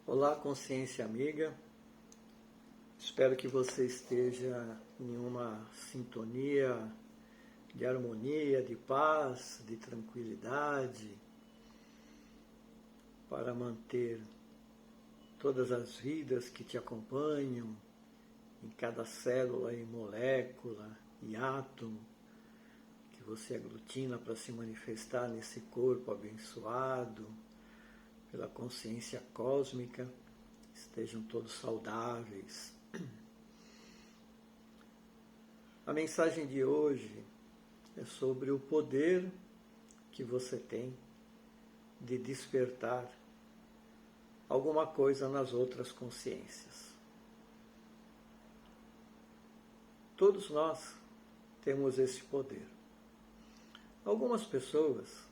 Olá, consciência amiga. Espero que você esteja em uma sintonia de harmonia, de paz, de tranquilidade, para manter todas as vidas que te acompanham, em cada célula e molécula e átomo, que você aglutina para se manifestar nesse corpo abençoado pela consciência cósmica, estejam todos saudáveis. A mensagem de hoje é sobre o poder que você tem de despertar alguma coisa nas outras consciências. Todos nós temos esse poder. Algumas pessoas,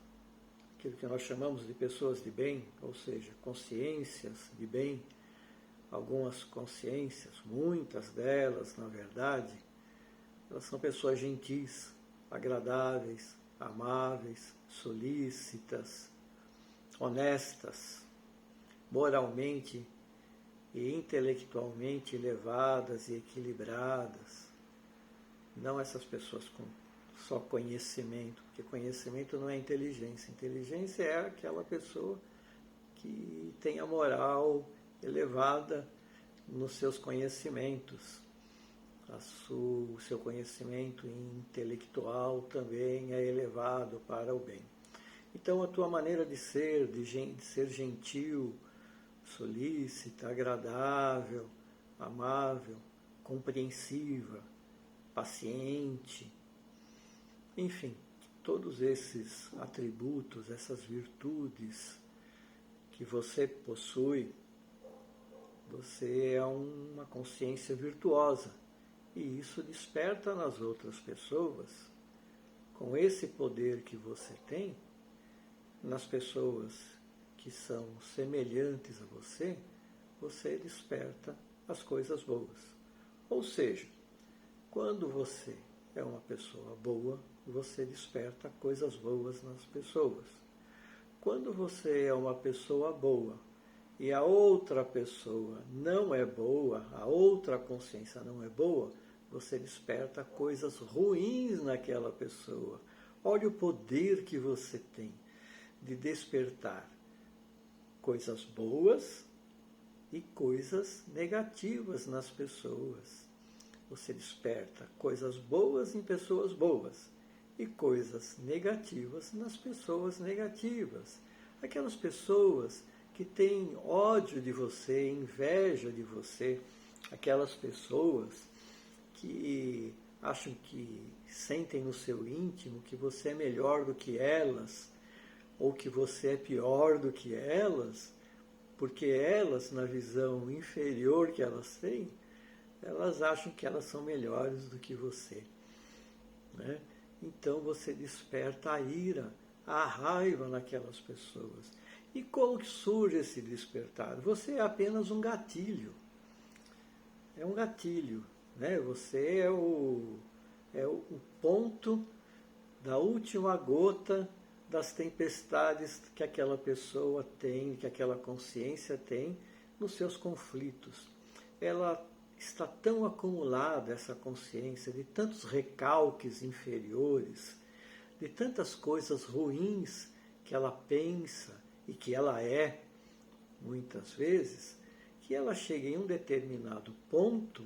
aquilo que nós chamamos de pessoas de bem, ou seja, consciências de bem, algumas consciências, muitas delas, na verdade, elas são pessoas gentis, agradáveis, amáveis, solícitas, honestas, moralmente e intelectualmente elevadas e equilibradas. Não essas pessoas com só conhecimento, porque conhecimento não é inteligência. Inteligência é aquela pessoa que tem a moral elevada nos seus conhecimentos. O seu conhecimento intelectual também é elevado para o bem. Então a tua maneira de ser gentil, solícita, agradável, amável, compreensiva, paciente, enfim, todos esses atributos, essas virtudes que você possui, você é uma consciência virtuosa. E isso desperta nas outras pessoas, com esse poder que você tem, nas pessoas que são semelhantes a você, você desperta as coisas boas. Ou seja, quando você é uma pessoa boa, você desperta coisas boas nas pessoas. Quando você é uma pessoa boa e a outra pessoa não é boa, a outra consciência não é boa, você desperta coisas ruins naquela pessoa. Olha o poder que você tem de despertar coisas boas e coisas negativas nas pessoas. Você desperta coisas boas em pessoas boas e coisas negativas nas pessoas negativas. Aquelas pessoas que têm ódio de você, inveja de você, aquelas pessoas que acham que sentem no seu íntimo que você é melhor do que elas, ou que você é pior do que elas, porque elas, na visão inferior que elas têm, elas acham que elas são melhores do que você, né? Então você desperta a ira, a raiva naquelas pessoas. E como que surge esse despertar? Você é apenas um gatilho. É um gatilho, né? Você é o ponto da última gota das tempestades que aquela pessoa tem, que aquela consciência tem nos seus conflitos. Ela está tão acumulada, essa consciência, de tantos recalques inferiores, de tantas coisas ruins que ela pensa e que ela é, muitas vezes, que ela chega em um determinado ponto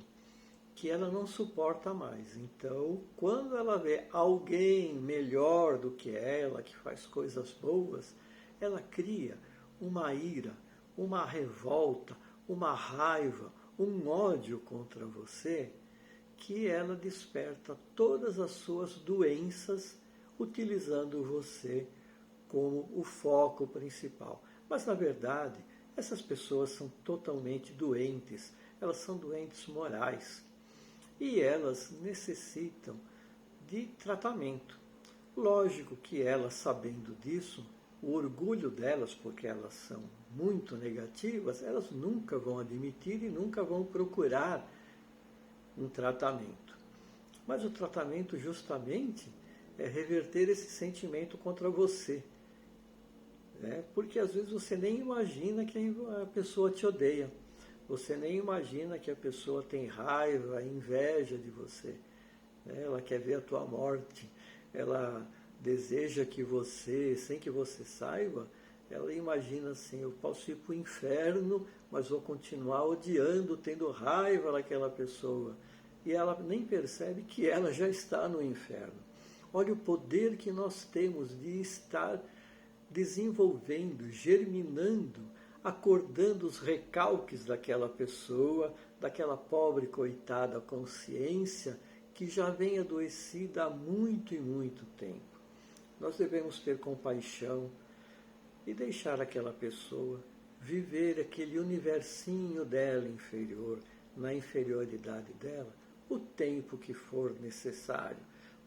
que ela não suporta mais. Então, quando ela vê alguém melhor do que ela, que faz coisas boas, ela cria uma ira, uma revolta, uma raiva, um ódio contra você, que ela desperta todas as suas doenças utilizando você como o foco principal. Mas, na verdade, essas pessoas são totalmente doentes, elas são doentes morais. E elas necessitam de tratamento. Lógico que elas, sabendo disso, o orgulho delas, porque elas são muito negativas, elas nunca vão admitir e nunca vão procurar um tratamento. Mas o tratamento justamente é reverter esse sentimento contra você. Porque às vezes você nem imagina que a pessoa te odeia. Você nem imagina que a pessoa tem raiva, inveja de você. Ela quer ver a tua morte. Ela deseja que você, sem que você saiba, ela imagina assim, eu posso ir para o inferno, mas vou continuar odiando, tendo raiva daquela pessoa. E ela nem percebe que ela já está no inferno. Olha o poder que nós temos de estar desenvolvendo, germinando, acordando os recalques daquela pessoa, daquela pobre coitada consciência que já vem adoecida há muito e muito tempo. Nós devemos ter compaixão e deixar aquela pessoa viver aquele universinho dela inferior, na inferioridade dela, o tempo que for necessário,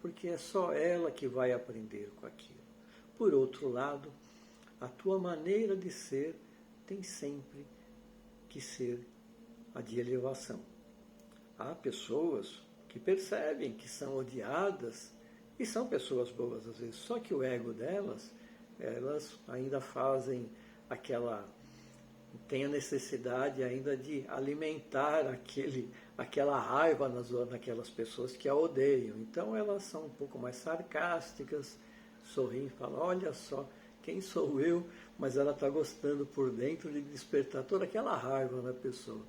porque é só ela que vai aprender com aquilo. Por outro lado, a tua maneira de ser tem sempre que ser a de elevação. Há pessoas que percebem que são odiadas e são pessoas boas às vezes, só que o ego delas, elas ainda fazem tem a necessidade ainda de alimentar aquela raiva naquelas pessoas que a odeiam. Então elas são um pouco mais sarcásticas, sorriem e falam, olha só, quem sou eu? Mas ela está gostando por dentro de despertar toda aquela raiva na pessoa.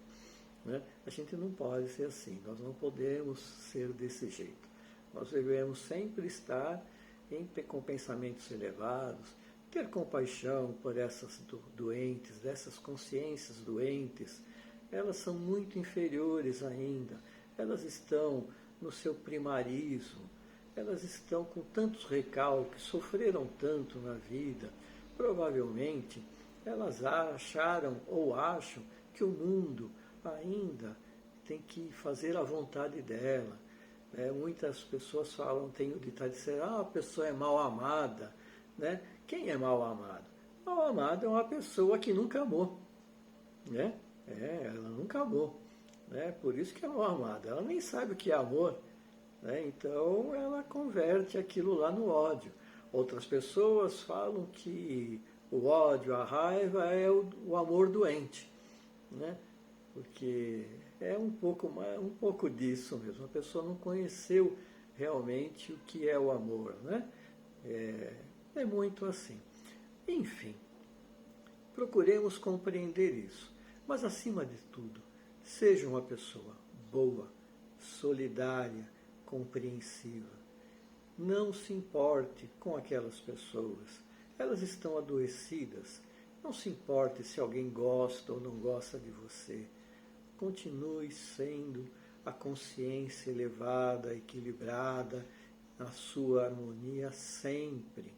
A gente não pode ser assim, nós não podemos ser desse jeito. Nós devemos sempre estar com pensamentos elevados, ter compaixão por essas doentes, dessas consciências doentes. Elas são muito inferiores ainda, elas estão no seu primarismo, elas estão com tantos recalques, sofreram tanto na vida, provavelmente elas acharam ou acham que o mundo ainda tem que fazer a vontade dela. Muitas pessoas falam, tem o ditado de dizer, a pessoa é mal amada. Quem é mal amado? Mal amado é uma pessoa que nunca amou. Ela nunca amou. Por isso que é mal amada. Ela nem sabe o que é amor. Então ela converte aquilo lá no ódio. Outras pessoas falam que o ódio, a raiva é o amor doente. Porque é um pouco disso mesmo. A pessoa não conheceu realmente o que é o amor. É muito assim. Enfim, procuremos compreender isso. Mas, acima de tudo, seja uma pessoa boa, solidária, compreensiva. Não se importe com aquelas pessoas. Elas estão adoecidas. Não se importe se alguém gosta ou não gosta de você. Continue sendo a consciência elevada, equilibrada, na sua harmonia sempre.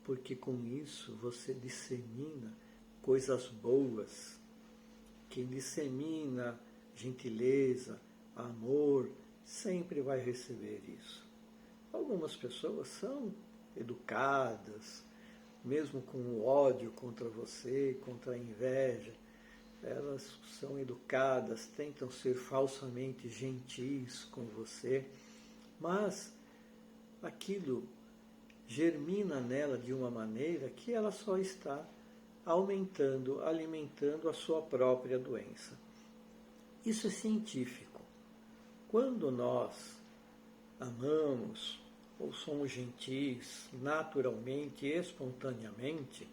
Porque com isso você dissemina coisas boas. Quem dissemina gentileza, amor, sempre vai receber isso. Algumas pessoas são educadas, mesmo com o ódio contra você, contra a inveja, elas são educadas, tentam ser falsamente gentis com você, mas aquilo germina nela de uma maneira que ela só está aumentando, alimentando a sua própria doença. Isso é científico. Quando nós amamos ou somos gentis, naturalmente, espontaneamente,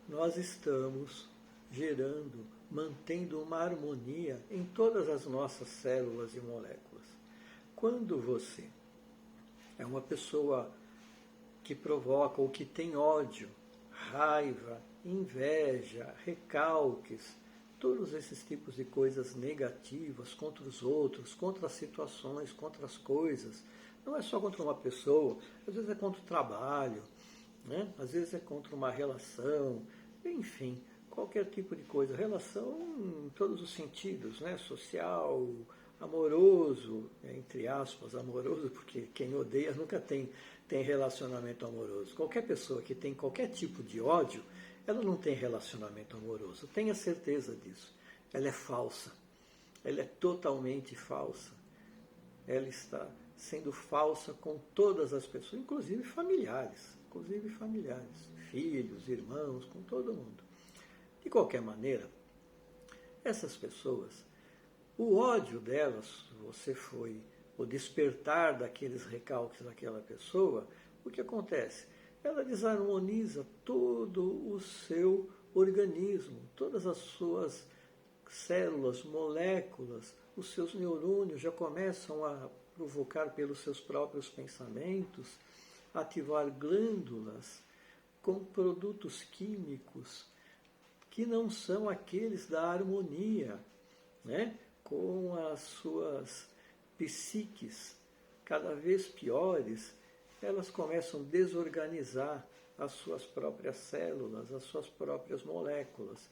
nós estamos gerando, mantendo uma harmonia em todas as nossas células e moléculas. Quando você é uma pessoa que provoca ou que tem ódio, raiva, inveja, recalques, todos esses tipos de coisas negativas contra os outros, contra as situações, contra as coisas, não é só contra uma pessoa, às vezes é contra o trabalho, às vezes é contra uma relação, enfim, qualquer tipo de coisa, relação em todos os sentidos, social, amoroso, entre aspas, amoroso, porque quem odeia nunca tem relacionamento amoroso. Qualquer pessoa que tem qualquer tipo de ódio, ela não tem relacionamento amoroso. Tenha certeza disso. Ela é falsa. Ela é totalmente falsa. Ela está sendo falsa com todas as pessoas, inclusive familiares. filhos, irmãos, com todo mundo. De qualquer maneira, essas pessoas, o ódio delas, você foi o despertar daqueles recalques daquela pessoa, o que acontece? Ela desarmoniza todo o seu organismo, todas as suas células, moléculas, os seus neurônios já começam a provocar pelos seus próprios pensamentos, ativar glândulas com produtos químicos que não são aqueles da harmonia, né? Com as suas psiques cada vez piores, elas começam a desorganizar as suas próprias células, as suas próprias moléculas,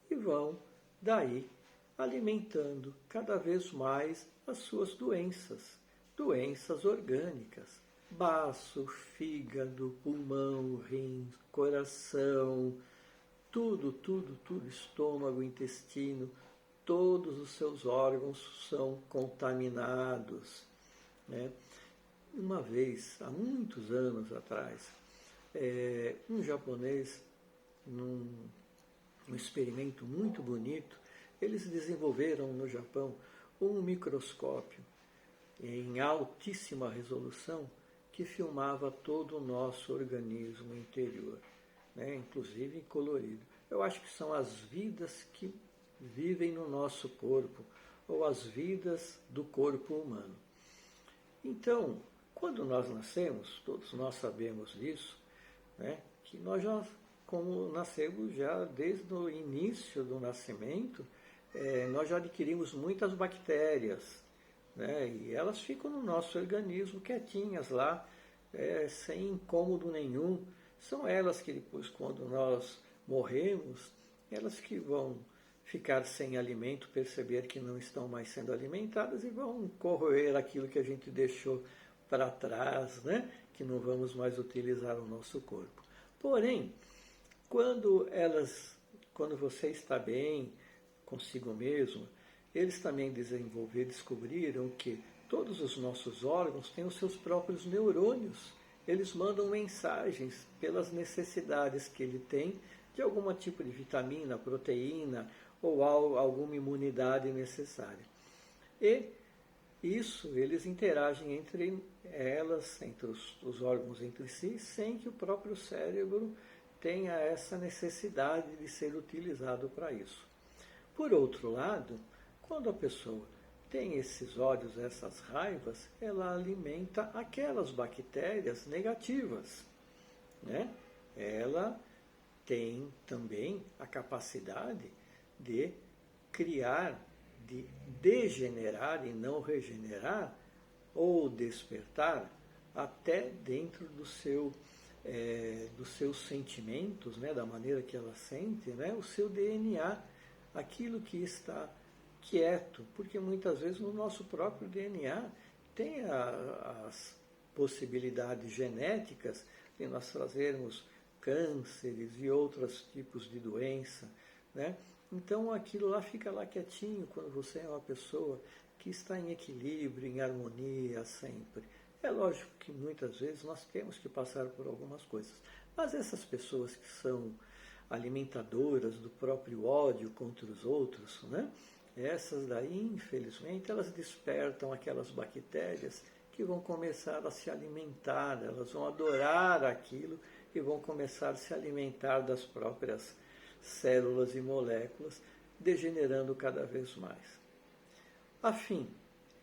e vão, daí, alimentando cada vez mais as suas doenças orgânicas, baço, fígado, pulmão, rins, coração, tudo, estômago, intestino, todos os seus órgãos são contaminados, né? Uma vez, há muitos anos atrás, um japonês, num experimento muito bonito, eles desenvolveram no Japão um microscópio em altíssima resolução que filmava todo o nosso organismo interior, né? Inclusive em colorido. Eu acho que são as vidas que vivem no nosso corpo, ou as vidas do corpo humano. Então, quando nós nascemos, todos nós sabemos disso, né? Que nós já, como nascemos já desde o início do nascimento, nós já adquirimos muitas bactérias, né? E elas ficam no nosso organismo quietinhas lá, sem incômodo nenhum. São elas que depois, quando nós morremos, elas que vão ficar sem alimento, perceber que não estão mais sendo alimentadas e vão corroer aquilo que a gente deixou para trás, né? Que não vamos mais utilizar o nosso corpo. Porém, quando você está bem consigo mesmo, eles também descobriram que todos os nossos órgãos têm os seus próprios neurônios. Eles mandam mensagens pelas necessidades que ele tem de algum tipo de vitamina, proteína ou alguma imunidade necessária. E isso, eles interagem entre elas, entre os órgãos entre si, sem que o próprio cérebro tenha essa necessidade de ser utilizado para isso. Por outro lado, quando a pessoa tem esses ódios, essas raivas, ela alimenta aquelas bactérias negativas, né? Ela tem também a capacidade de criar, de degenerar e não regenerar, ou despertar, até dentro dos seus sentimentos, né, da maneira que ela sente, né, o seu DNA, aquilo que está quieto, porque muitas vezes no nosso próprio DNA tem as possibilidades genéticas de nós trazermos cânceres e outros tipos de doença, né? Então aquilo lá fica lá quietinho quando você é uma pessoa que está em equilíbrio, em harmonia sempre. É lógico que muitas vezes nós temos que passar por algumas coisas, mas essas pessoas que são alimentadoras do próprio ódio contra os outros, né? Essas daí, infelizmente, elas despertam aquelas bactérias que vão começar a se alimentar, elas vão adorar aquilo e vão começar a se alimentar das próprias células e moléculas, degenerando cada vez mais. A fim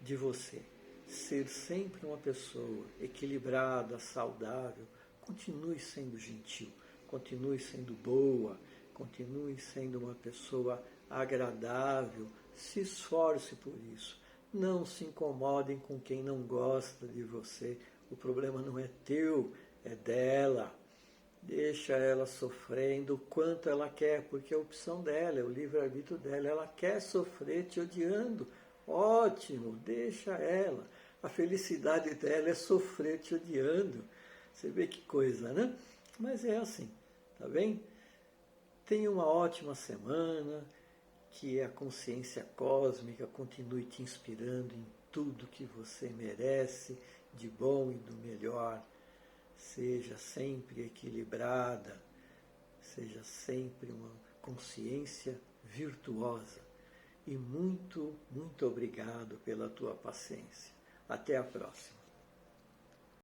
de você ser sempre uma pessoa equilibrada, saudável, continue sendo gentil, continue sendo boa, continue sendo uma pessoa agradável, se esforce por isso. Não se incomodem com quem não gosta de você. O problema não é teu, é dela. Deixa ela sofrendo o quanto ela quer, porque é a opção dela, é o livre-arbítrio dela. Ela quer sofrer te odiando. Ótimo, deixa ela. A felicidade dela é sofrer te odiando. Você vê que coisa, né? Mas é assim, tá bem? Tenha uma ótima semana, que a consciência cósmica continue te inspirando em tudo que você merece, de bom e do melhor. Seja sempre equilibrada, seja sempre uma consciência virtuosa. E muito, muito obrigado pela tua paciência. Até a próxima.